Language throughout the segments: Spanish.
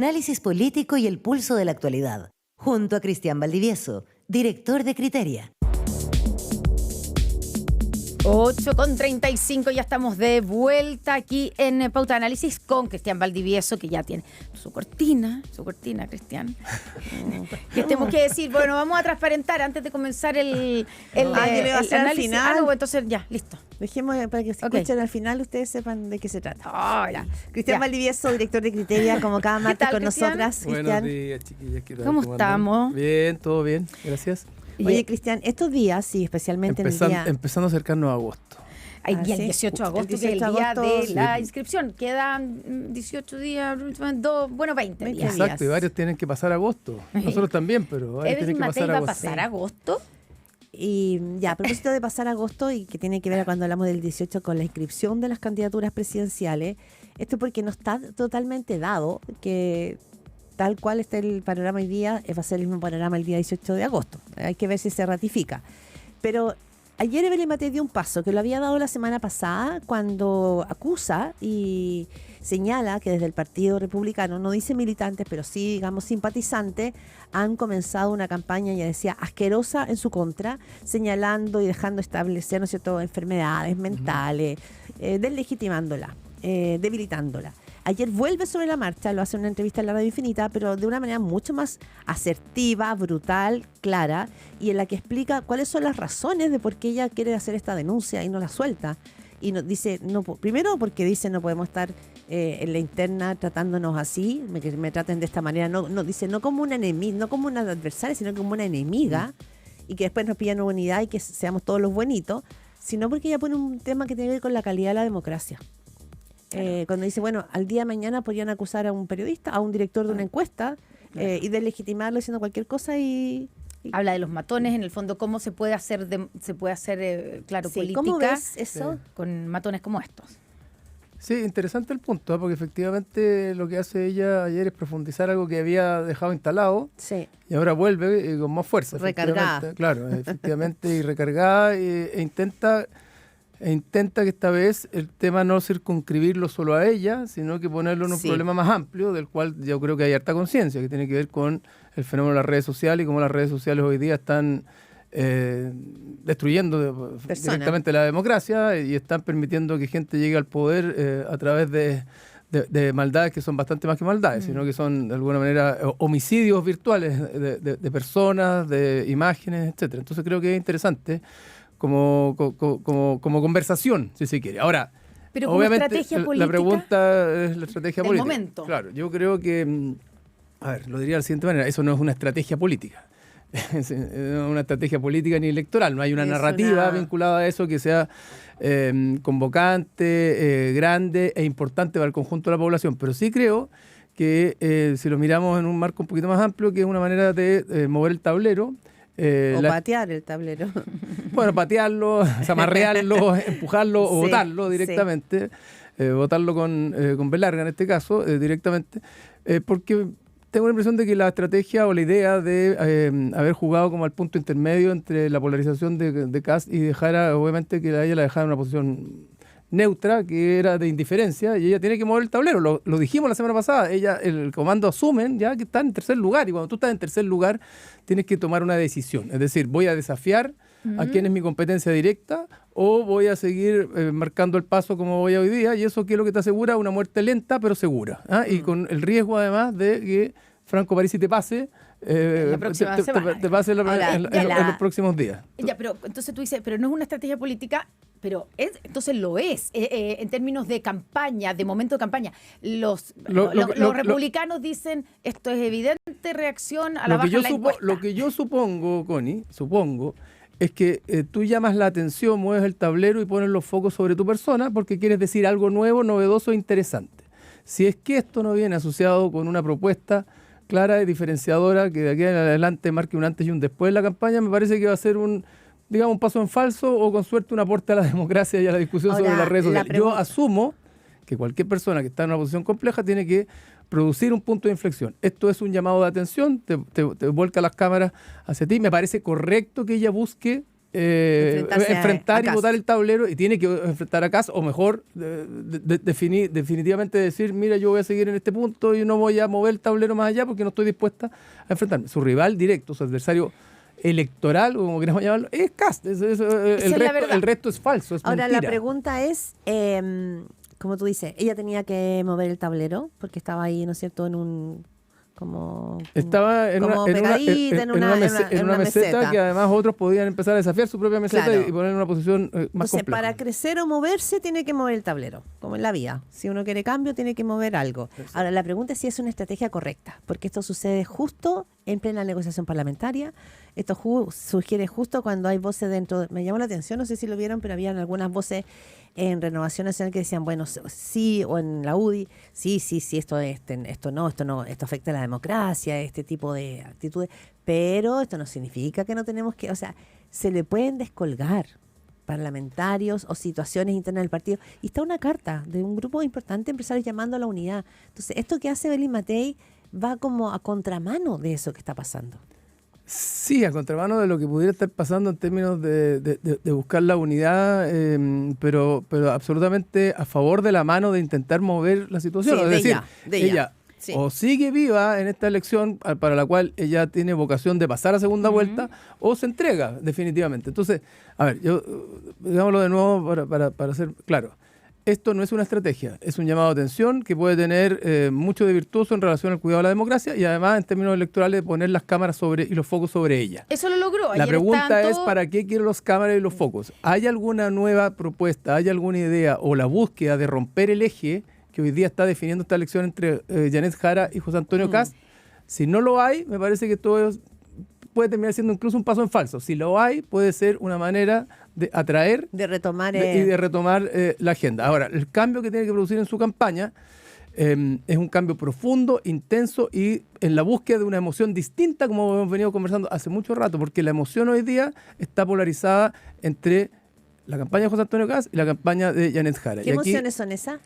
Análisis político y el pulso de la actualidad, junto a Cristian Valdivieso, director de Criteria. 8:35, ya estamos de vuelta aquí en Pauta de Análisis con Cristian Valdivieso, que ya tiene su cortina, Cristian. ¿Qué tenemos que decir? Bueno, vamos a transparentar antes de comenzar el análisis. Al final. Entonces ya, listo. Dejemos para que se escuchen al final, ustedes sepan de qué se trata. Hola. Cristian Valdivieso, director de Criteria, como cada martes con Cristian? nosotras. Buenos días, chiquillas. ¿Qué tal? ¿Cómo estamos? Bien, todo bien, gracias. Oye, Cristian, estos días, sí, especialmente en el día... Empezando a acercarnos a agosto. Hay día ¿sí? 18 de agosto, El 18 que es el de día agosto, de la inscripción. Quedan 18 días, 20 días. Exacto, y varios tienen que pasar agosto. Nosotros también, pero varios tienen que pasar ¿va a agosto. pasar agosto? Y ya, a propósito de pasar agosto, y que tiene que ver cuando hablamos del 18 con la inscripción de las candidaturas presidenciales, esto porque no está totalmente dado que tal cual está el panorama hoy día, va a ser el mismo panorama el día 18 de agosto. Hay que ver si se ratifica. Pero ayer Evelyn Matei dio un paso que lo había dado la semana pasada cuando acusa y señala que desde el Partido Republicano, no dice militantes, pero sí, digamos, simpatizantes, han comenzado una campaña, ya decía, asquerosa en su contra, señalando y dejando establecer, ¿no es cierto?, enfermedades mentales, deslegitimándola, debilitándola. Ayer vuelve sobre la marcha, lo hace en una entrevista en la Radio Infinita, pero de una manera mucho más asertiva, brutal, clara, y en la que explica cuáles son las razones de por qué ella quiere hacer esta denuncia y no la suelta. Y dice, no, primero porque dice no podemos estar en la interna tratándonos así, que me traten de esta manera, dice no como una enemiga, no como una adversaria, sino como una enemiga, y que después nos pillan unidad y que seamos todos los buenitos, sino porque ella pone un tema que tiene que ver con la calidad de la democracia. Cuando dice, bueno, al día de mañana podrían acusar a un periodista, a un director de una encuesta, y deslegitimarlo diciendo cualquier cosa y... Habla de los matones, en el fondo, cómo se puede hacer, claro, sí, política. ¿cómo ves eso? Con matones como estos. Sí, interesante el punto, porque efectivamente lo que hace ella ayer es profundizar algo que había dejado instalado, sí, y ahora vuelve con más fuerza. Recargada. Claro, efectivamente, y recargada, e intenta que esta vez el tema no circunscribirlo solo a ella, sino que ponerlo en un problema más amplio, del cual yo creo que hay harta conciencia, que tiene que ver con el fenómeno de las redes sociales y cómo las redes sociales hoy día están destruyendo directamente la democracia y están permitiendo que gente llegue al poder a través de maldades que son bastante más que maldades, sino que son de alguna manera homicidios virtuales de personas, de imágenes, etcétera. Entonces creo que es interesante como conversación, si se quiere. Ahora, pero como obviamente, estrategia política, la pregunta es la estrategia política. Momento. Claro, yo creo que, a ver, lo diría de la siguiente manera, eso no es una estrategia política. Es una estrategia política ni electoral, no hay una narrativa vinculada a eso que sea convocante, grande e importante para el conjunto de la población, pero sí creo que si lo miramos en un marco un poquito más amplio, que es una manera de mover el tablero, o patear el tablero. Bueno, patearlo, zamarrearlo, empujarlo o botarlo directamente, botarlo con Belarga en este caso, directamente, porque tengo la impresión de que la estrategia o la idea de haber jugado como al punto intermedio entre la polarización de Kast y dejar, obviamente, que a ella la dejara en una posición neutra, que era de indiferencia, y ella tiene que mover el tablero. Lo dijimos la semana pasada, el comando asumen ya que está en tercer lugar, y cuando tú estás en tercer lugar tienes que tomar una decisión, es decir, voy a desafiar a quién es mi competencia directa o voy a seguir marcando el paso como voy hoy día, y eso, ¿qué es lo que te asegura? Una muerte lenta pero segura, y con el riesgo además de que Franco Parisi te pase la próxima semana. te pase en los próximos días. Ya, pero entonces tú dices, pero no es una estrategia política, pero entonces lo es, en términos de campaña, de momento de campaña. Los republicanos dicen, esto es evidente reacción a la baja de la encuesta. Lo que yo supongo, Connie, es que tú llamas la atención, mueves el tablero y pones los focos sobre tu persona porque quieres decir algo nuevo, novedoso e interesante. Si es que esto no viene asociado con una propuesta clara y diferenciadora que de aquí en adelante marque un antes y un después de la campaña, me parece que va a ser un paso en falso o con suerte un aporte a la democracia y a la discusión sobre las redes sociales. Yo asumo que cualquier persona que está en una posición compleja tiene que producir un punto de inflexión. Esto es un llamado de atención, te vuelca las cámaras hacia ti. Me parece correcto que ella busque enfrentar y votar el tablero, y tiene que enfrentar a Kast, o mejor, definitivamente decir, mira, yo voy a seguir en este punto y no voy a mover el tablero más allá porque no estoy dispuesta a enfrentarme. Su rival directo, su adversario electoral, o como queramos llamarlo, es Kast. El resto es falso, es Ahora, mentira. la pregunta es, como tú dices, ella tenía que mover el tablero porque estaba ahí, ¿no es cierto?, en un... Estaba en una meseta que además otros podían empezar a desafiar su propia meseta, claro, y poner en una posición más compleja. Para crecer o moverse tiene que mover el tablero, como en la vida. Si uno quiere cambio, tiene que mover algo. Exacto. Ahora, la pregunta es si es una estrategia correcta, porque esto sucede justo en plena negociación parlamentaria. Esto sugiere justo cuando hay voces dentro. Me llamó la atención, no sé si lo vieron, pero habían algunas voces en Renovación Nacional que decían, bueno, sí, o en la UDI, sí, esto no, esto afecta a la democracia, este tipo de actitudes, pero esto no significa que no tenemos que, o sea, se le pueden descolgar parlamentarios o situaciones internas del partido. Y está una carta de un grupo importante de empresarios llamando a la unidad. Entonces, esto que hace Belín Matei va como a contramano de eso que está pasando. Sí, a contramano de lo que pudiera estar pasando en términos de buscar la unidad, pero absolutamente a favor de la mano de intentar mover la situación. Sí, es decir, ella sí, o sigue viva en esta elección para la cual ella tiene vocación de pasar a segunda vuelta, o se entrega definitivamente. Entonces, a ver, yo digámoslo de nuevo para ser claro. Esto no es una estrategia, es un llamado de atención que puede tener mucho de virtuoso en relación al cuidado de la democracia, y además en términos electorales poner las cámaras y los focos sobre ella. Eso lo logró. La pregunta es, ¿para qué quieren los cámaras y los focos? ¿Hay alguna nueva propuesta, hay alguna idea o la búsqueda de romper el eje que hoy día está definiendo esta elección entre Janet Jara y José Antonio Kast? Si no lo hay, me parece que todo puede terminar siendo incluso un paso en falso. Si lo hay, puede ser una manera de atraer de retomar y de retomar la agenda. Ahora, el cambio que tiene que producir en su campaña es un cambio profundo, intenso, y en la búsqueda de una emoción distinta, como hemos venido conversando hace mucho rato, porque la emoción hoy día está polarizada entre la campaña de José Antonio Kast y la campaña de Janet Jara. ¿Qué emociones son esas?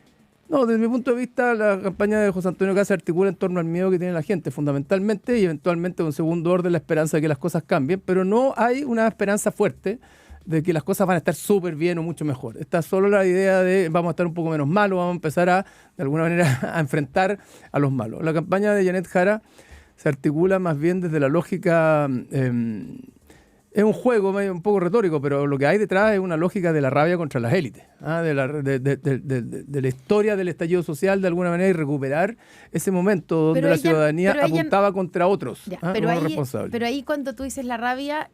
No, desde mi punto de vista, la campaña de José Antonio Kast se articula en torno al miedo que tiene la gente, fundamentalmente, y eventualmente con segundo orden la esperanza de que las cosas cambien, pero no hay una esperanza fuerte de que las cosas van a estar súper bien o mucho mejor. Está solo la idea de vamos a estar un poco menos malos, vamos a empezar de alguna manera, a enfrentar a los malos. La campaña de Janet Jara se articula más bien desde la lógica... es un juego medio un poco retórico, pero lo que hay detrás es una lógica de la rabia contra las élites, de la historia del estallido social, de alguna manera, y recuperar ese momento donde la ciudadanía apuntaba contra otros, responsables. Pero ahí cuando tú dices la rabia,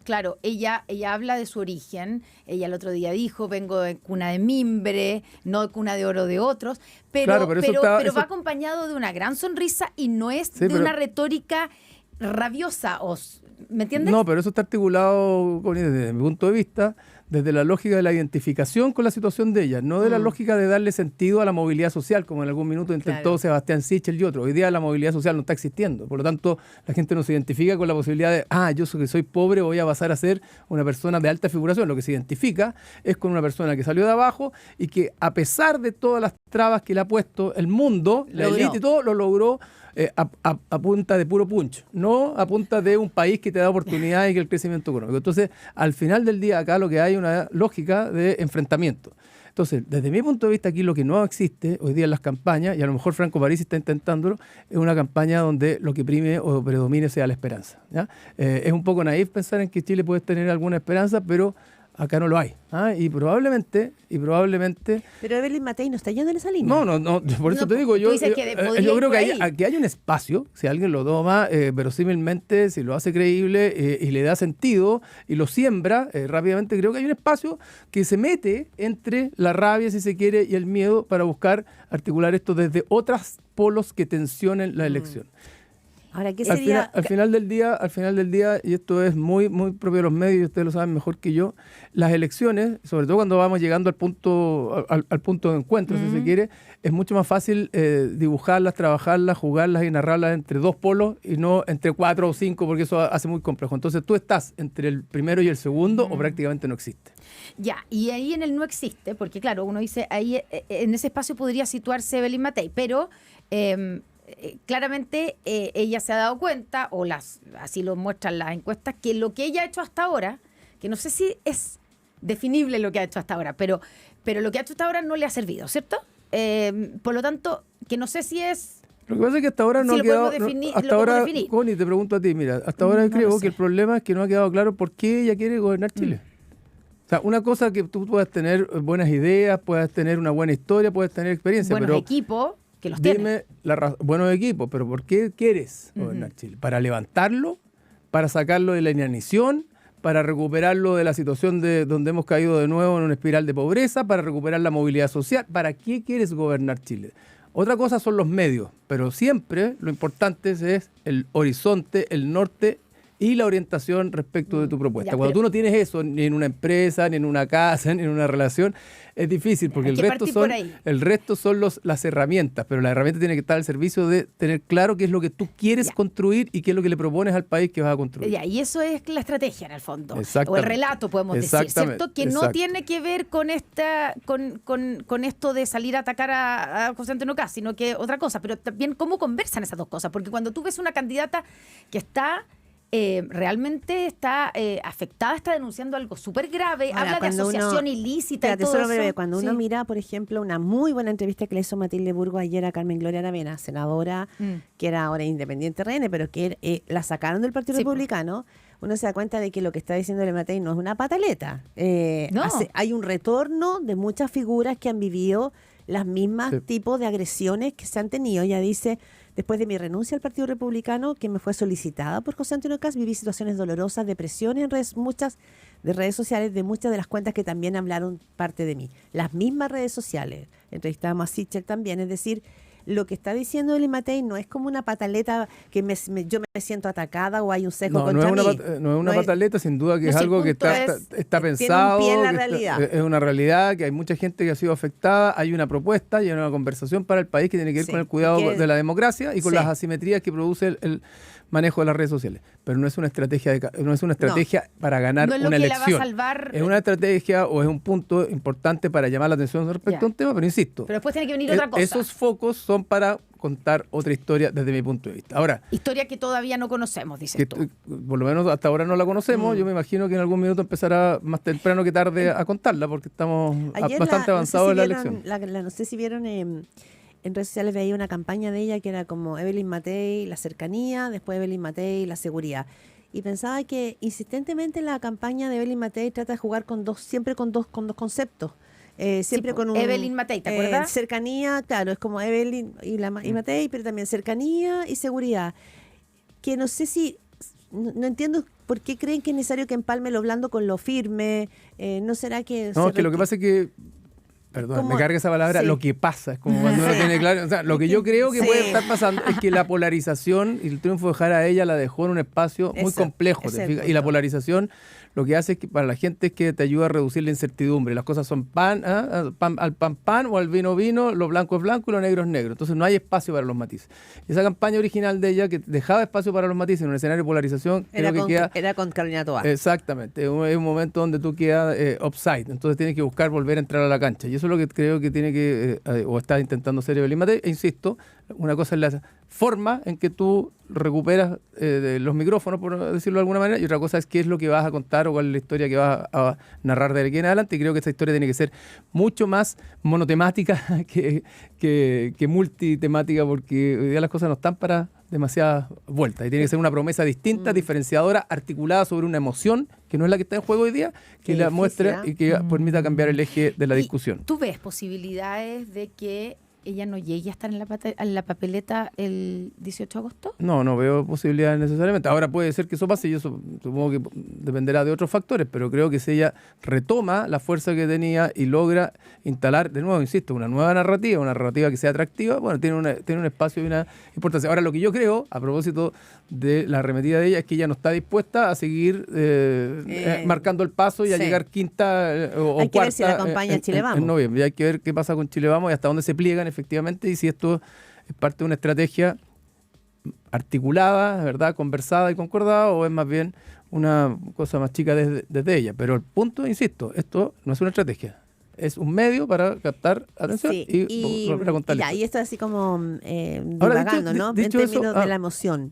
claro, ella habla de su origen. Ella el otro día dijo, vengo de cuna de mimbre, no de cuna de oro de otros, pero va acompañado de una gran sonrisa y no es una retórica rabiosa, ¿me entiendes? No, pero eso está articulado, desde mi punto de vista, desde la lógica de la identificación con la situación de ella, no de la lógica de darle sentido a la movilidad social, como en algún minuto intentó Sebastián Sichel y otro. Hoy día la movilidad social no está existiendo, por lo tanto la gente no se identifica con la posibilidad de, yo que soy pobre voy a pasar a ser una persona de alta figuración. Lo que se identifica es con una persona que salió de abajo y que, a pesar de todas las trabas que le ha puesto el mundo, la élite y todo, lo logró a punta de puro punch, no a punta de un país que te da oportunidades y que el crecimiento económico. Entonces, al final del día, acá lo que hay es una lógica de enfrentamiento. Entonces, desde mi punto de vista, aquí lo que no existe hoy día en las campañas, y a lo mejor Franco Parisi está intentándolo, es una campaña donde lo que prime o predomine sea la esperanza, ¿ya? Es un poco naif pensar en que Chile puede tener alguna esperanza, pero acá no lo hay. Y probablemente... Pero Evelyn Matei no está yendo en esa línea. No, por eso te digo, yo creo que aquí hay un espacio, si alguien lo toma verosímilmente, si lo hace creíble y le da sentido y lo siembra rápidamente, creo que hay un espacio que se mete entre la rabia, si se quiere, y el miedo para buscar articular esto desde otros polos que tensionen la elección. Ahora, ¿qué sería? Al final del día, y esto es muy, muy propio de los medios, ustedes lo saben mejor que yo, las elecciones, sobre todo cuando vamos llegando al punto de encuentro, si se quiere, es mucho más fácil dibujarlas, trabajarlas, jugarlas y narrarlas entre dos polos y no entre 4 o 5, porque eso hace muy complejo. Entonces tú estás entre el primero y el segundo o prácticamente no existe. Ya, y ahí en el no existe, porque claro, uno dice, ahí en ese espacio podría situarse Evelyn Matei, pero... claramente ella se ha dado cuenta, o así lo muestran las encuestas, que lo que ella ha hecho hasta ahora, que no sé si es definible lo que ha hecho hasta ahora, pero lo que ha hecho hasta ahora no le ha servido, ¿cierto? Por lo tanto, que no sé si es... Lo que pasa es que hasta ahora no si ha lo podemos quedado... definir, hasta lo podemos ahora, definir. Connie, te pregunto a ti, mira, hasta ahora No creo lo que el sé. problema es que no ha quedado claro por qué ella quiere gobernar Chile. O sea, una cosa que tú puedas tener buenas ideas, puedas tener una buena historia, puedas tener experiencia, Buenos pero equipos que los tiene. dime buenos equipos, pero ¿por qué quieres gobernar Chile? ¿Para levantarlo? ¿Para sacarlo de la inanición? ¿Para recuperarlo de la situación de donde hemos caído de nuevo en una espiral de pobreza? ¿Para recuperar la movilidad social? ¿Para qué quieres gobernar Chile? Otra cosa son los medios, pero siempre lo importante es el horizonte, el norte y la orientación respecto de tu propuesta. Ya, Cuando pero- tú no tienes eso ni en una empresa, ni en una casa, ni en una relación, es difícil porque Hay que partir por ahí. el resto son las herramientas, pero la herramienta tiene que estar al servicio de tener claro qué es lo que tú quieres Ya. construir y qué es lo que le propones al país que vas a construir. Ya, y eso es la estrategia en el fondo. O el Exactamente. relato, podemos decir, Exactamente, ¿cierto? Que no exacto. tiene que ver con con esto de salir a atacar a José Antonio Caz, sino que otra cosa. Pero también cómo conversan esas dos cosas. Porque cuando tú ves una candidata que está realmente está afectada, está denunciando algo súper grave, Ahora, habla de cuando asociación uno- ilícita Espérate, y todo solo eso. breve, cuando uno Sí. mira, por ejemplo, una muy buena entrevista que le hizo Matilde Burgo ayer a Carmen Gloria Aravena, senadora, que era ahora independiente RN, pero que la sacaron del Partido Sí, po. Republicano, uno se da cuenta de que lo que está diciendo el Matei no es una pataleta. No. Hay un retorno de muchas figuras que han vivido las mismas Sí. tipos de agresiones que se han tenido. Ella dice, después de mi renuncia al Partido Republicano, que me fue solicitada por José Antonio Caz, viví situaciones dolorosas, depresiones en muchas de redes sociales, de muchas de las cuentas que también hablaron parte de mí. Las mismas redes sociales. Entrevistamos a Sichel también, es decir, lo que está diciendo Eli Matei no es como una pataleta que yo me siento atacada o hay un sesgo No, contra no mí. es una pataleta, sin duda que No, es si el algo que punto está tiene un pensado, pie en la que realidad. es una realidad, que hay mucha gente que ha sido afectada, hay una propuesta y hay una conversación para el país que tiene que ver Sí, con el cuidado y que- de la democracia y con sí. las asimetrías que produce el manejo de las redes sociales. Pero no es una estrategia para ganar No es lo una que la va a elección. salvar. Es una estrategia o es un punto importante para llamar la atención respecto Ya. a un tema, pero insisto, Pero después tiene que venir otra cosa. esos focos son para contar otra historia desde mi punto de vista. Ahora, Historia que todavía no conocemos, dices que tú. por lo menos hasta ahora no la conocemos, yo me imagino que en algún minuto empezará más temprano que tarde a contarla, porque estamos Ayer bastante avanzados en la elección. No sé si vieron en redes sociales, veía una campaña de ella que era como Evelyn Matei, la cercanía, después Evelyn Matei, la seguridad. Y pensaba que insistentemente la campaña de Evelyn Matei trata de jugar siempre con dos conceptos. Siempre Sí, con un Evelyn Matei, ¿te acuerdas? cercanía, claro, es como Evelyn y Matei, pero también cercanía y seguridad. Que no sé si, no entiendo por qué creen que es necesario que empalme lo blando con lo firme. ¿No será que No, es que lo que pasa es que, perdón, como- me carga esa palabra, sí. lo que pasa, es como cuando uno tiene claro, o sea, lo que yo creo que Sí. puede estar pasando es que la polarización y el triunfo de Jara a ella la dejó en un espacio muy Eso, complejo, ese ¿te es el fijas? Y la punto. polarización lo que hace es que para la gente es que te ayuda a reducir la incertidumbre. Las cosas son pan al pan o al vino, lo blanco es blanco y lo negro es negro. Entonces no hay espacio para los matices. Y esa campaña original de ella que dejaba espacio para los matices en un escenario de polarización, creo que queda... Era con Carolina Tobar. Exactamente, es un momento donde tú quedas offside, entonces tienes que buscar volver a entrar a la cancha. Y eso es lo que creo que tiene que, o está intentando hacer Evelyn Matei. E insisto, una cosa es la forma en que tú recuperas de los micrófonos, por decirlo de alguna manera, y otra cosa es qué es lo que vas a contar o cuál es la historia que vas a narrar de aquí en adelante. Y creo que esa historia tiene que ser mucho más monotemática que multitemática, porque hoy día las cosas no están para demasiadas vueltas. Y tiene que ser una promesa distinta, diferenciadora, articulada sobre una emoción, que no es la que está en juego hoy día, que Qué la difícil, muestre ¿eh? y que permita cambiar el eje de la ¿Y discusión. ¿Tú ves posibilidades de que ella no llegue a estar en la papeleta el 18 de agosto? No veo posibilidades necesariamente. Ahora puede ser que eso pase y eso supongo que dependerá de otros factores, pero creo que si ella retoma la fuerza que tenía y logra instalar, de nuevo, insisto, una nueva narrativa, una narrativa que sea atractiva, bueno, tiene un espacio y una importancia. Ahora, lo que yo creo, a propósito de la arremetida de ella, es que ella no está dispuesta a seguir marcando el paso y a sí. llegar quinta o Hay que cuarta ver si la acompaña Chile Vamos. en noviembre. Y hay que ver qué pasa con Chile Vamos y hasta dónde se pliegan efectivamente y si esto es parte de una estrategia articulada, ¿verdad? Conversada y concordada, o es más bien una cosa más chica desde ella. Pero el punto, insisto, esto no es una estrategia. Es un medio para captar atención Sí, y volver a contar la y historia. esto así como Ahora, divagando, ¿no? dicho En eso, términos de la emoción.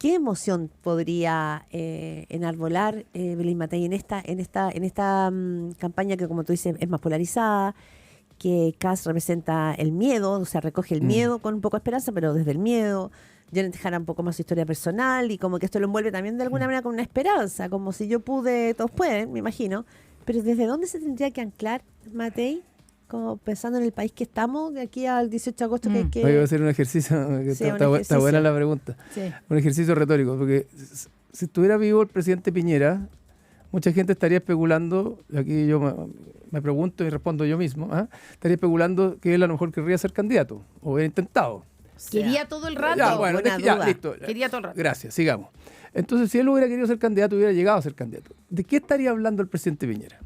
¿Qué emoción podría enarbolar Belén Matei en esta campaña que, como tú dices, es más polarizada, que Kast representa el miedo, o sea, recoge el miedo con un poco de esperanza, pero desde el miedo? Janet Jara un poco más su historia personal y como que esto lo envuelve también de alguna manera con una esperanza, como si yo pude, todos pueden, me imagino. Pero ¿desde dónde se tendría que anclar, Matei? Como pensando en el país que estamos, de aquí al 18 de agosto que... Voy a hacer un ejercicio, Sí, está buena la pregunta. Sí. Un ejercicio retórico, porque si estuviera vivo el presidente Piñera, mucha gente estaría especulando, aquí yo me pregunto y respondo yo mismo, estaría especulando que él a lo mejor querría ser candidato, o hubiera intentado. Quería todo el rato. Ya, bueno, duda. listo. Quería todo el rato. Gracias, sigamos. Entonces, si él hubiera querido ser candidato, hubiera llegado a ser candidato. ¿De qué estaría hablando el presidente Piñera?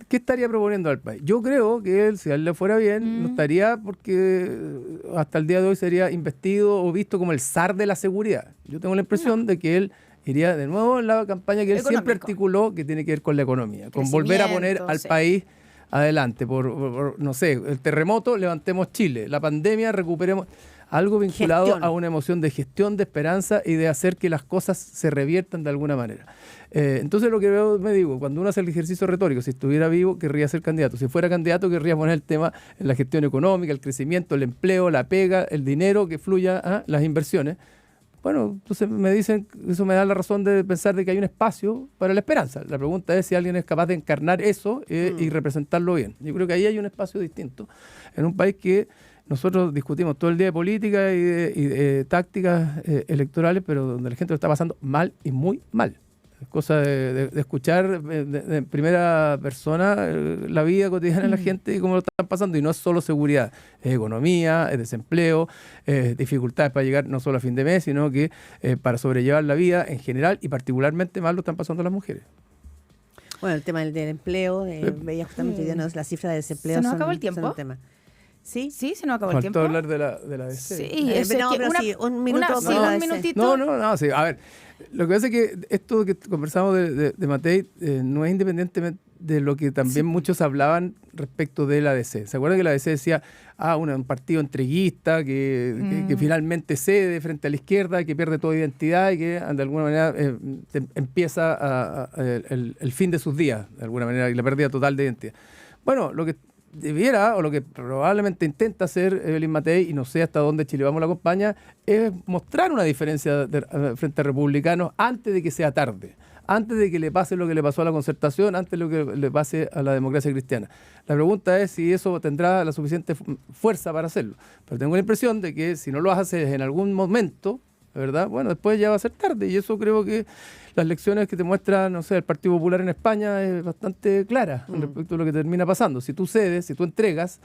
¿Qué estaría proponiendo al país? Yo creo que él, si a él le fuera bien, no estaría, porque hasta el día de hoy sería investido o visto como el zar de la seguridad. Yo tengo la impresión de que él iría de nuevo en la campaña que él siempre articuló, que tiene que ver con la economía, con volver a poner al país adelante. Por, no sé, el terremoto, levantemos Chile. La pandemia, recuperemos. Algo vinculado a una emoción de gestión, de esperanza y de hacer que las cosas se reviertan de alguna manera. Entonces lo que veo, me digo, cuando uno hace el ejercicio retórico, si estuviera vivo, querría ser candidato. Si fuera candidato, querría poner el tema en la gestión económica, el crecimiento, el empleo, la pega, el dinero que fluya, las inversiones. Bueno, entonces me dicen, eso me da la razón de pensar de que hay un espacio para la esperanza. La pregunta es si alguien es capaz de encarnar eso y representarlo bien. Yo creo que ahí hay un espacio distinto en un país que nosotros discutimos todo el día de política y de tácticas electorales, pero donde la gente lo está pasando mal y muy mal. Es cosa de escuchar de primera persona la vida cotidiana de la gente y cómo lo están pasando. Y no es solo seguridad, es economía, es desempleo, dificultades para llegar no solo a fin de mes, sino que para sobrellevar la vida en general y particularmente mal lo están pasando las mujeres. Bueno, el tema del empleo, veía justamente hoy día la cifra de desempleo. ¿Se nos acabó el tiempo? Son un tema. ¿Sí? Sí, se nos acabó el tiempo. Faltó hablar de la DC. Sí, un minuto. un minutito. No, sí. A ver, lo que pasa es que esto que conversamos de Matei no es independientemente de lo que también muchos hablaban respecto de la DC. ¿Se acuerdan que la DC decía, un partido entreguista que finalmente cede frente a la izquierda, que pierde toda identidad y que de alguna manera empieza el fin de sus días, de alguna manera, y la pérdida total de identidad? Bueno, lo que debiera, o lo que probablemente intenta hacer Belén Matei, y no sé hasta dónde Chile Vamos la acompaña, es mostrar una diferencia frente a republicanos antes de que sea tarde, antes de que le pase lo que le pasó a la Concertación, antes de lo que le pase a la democracia cristiana. La pregunta es si eso tendrá la suficiente fuerza para hacerlo. Pero tengo la impresión de que si no lo haces en algún momento, ¿verdad? Bueno, después ya va a ser tarde, y eso creo que las lecciones que te muestra, no sé, el Partido Popular en España es bastante clara respecto a lo que termina pasando. Si tú cedes, si tú entregas,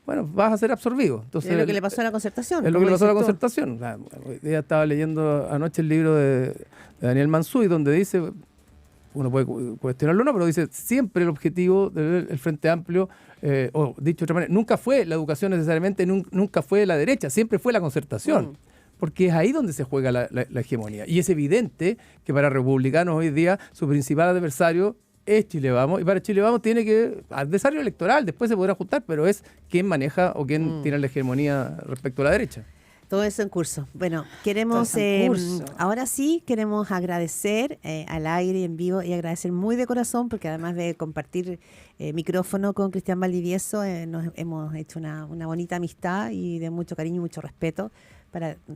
bueno, vas a ser absorbido. Entonces, es lo que le pasó a la Concertación. Es lo que le pasó a la Concertación. Hoy día estaba leyendo anoche el libro de Daniel Mansuy, donde dice, uno puede cuestionarlo o no, pero dice, siempre el objetivo del Frente Amplio, o dicho de otra manera, nunca fue la educación necesariamente, nunca fue la derecha, siempre fue la Concertación. Porque es ahí donde se juega la hegemonía. Y es evidente que para republicanos hoy día su principal adversario es Chile Vamos. Y para Chile Vamos tiene que, adversario electoral, después se podrá ajustar, pero es quién maneja o quién tiene la hegemonía respecto a la derecha. Todo eso en curso. Bueno, queremos, ahora sí, queremos agradecer al aire y en vivo, y agradecer muy de corazón, porque además de compartir micrófono con Cristian Valdivieso, nos hemos hecho una bonita amistad y de mucho cariño y mucho respeto.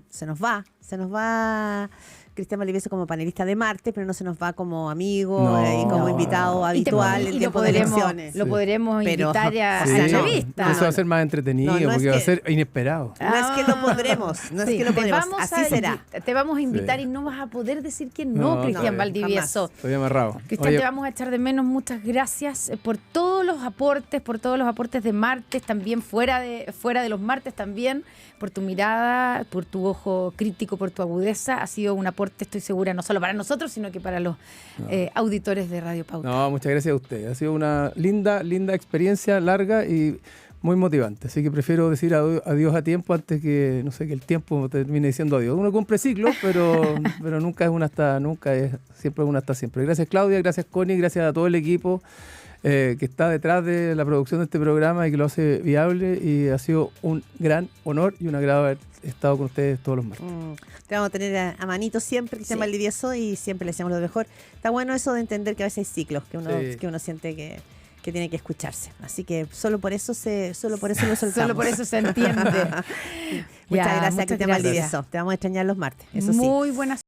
Se nos va Cristian Valdivieso como panelista de martes, pero no se nos va como amigo y como invitado habitual en tiempo de elecciones. Lo podremos invitar a la entrevista. Eso va a ser más entretenido, porque va a ser inesperado. No es que lo podremos, así será. Te vamos a invitar y no vas a poder decir que no, Cristian Valdivieso. Estoy amarrado. Cristian, te vamos a echar de menos. Muchas gracias por todos los aportes de martes, también fuera de los martes también, por tu mirada, por tu ojo crítico, por tu agudeza. Ha sido un aporte, estoy segura, no solo para nosotros, sino que para los auditores de Radio Pauta. No, muchas gracias a usted. Ha sido una linda experiencia, larga y muy motivante. Así que prefiero decir adiós a tiempo antes que, no sé, que el tiempo termine diciendo adiós. Uno cumple ciclos, pero nunca es siempre una hasta siempre. Gracias, Claudia, gracias, Connie, gracias a todo el equipo. que está detrás de la producción de este programa y que lo hace viable, y ha sido un gran honor y un agrado haber estado con ustedes todos los martes. Te vamos a tener a manito siempre, Cristian Valdivieso, y siempre le deseamos lo mejor. Está bueno eso de entender que a veces hay ciclos que uno siente que tiene que escucharse. Así que solo por eso lo soltamos. Solo por eso se entiende. Muchas gracias, Cristian Valdivieso. Te vamos a extrañar los martes, eso sí. Muy buenas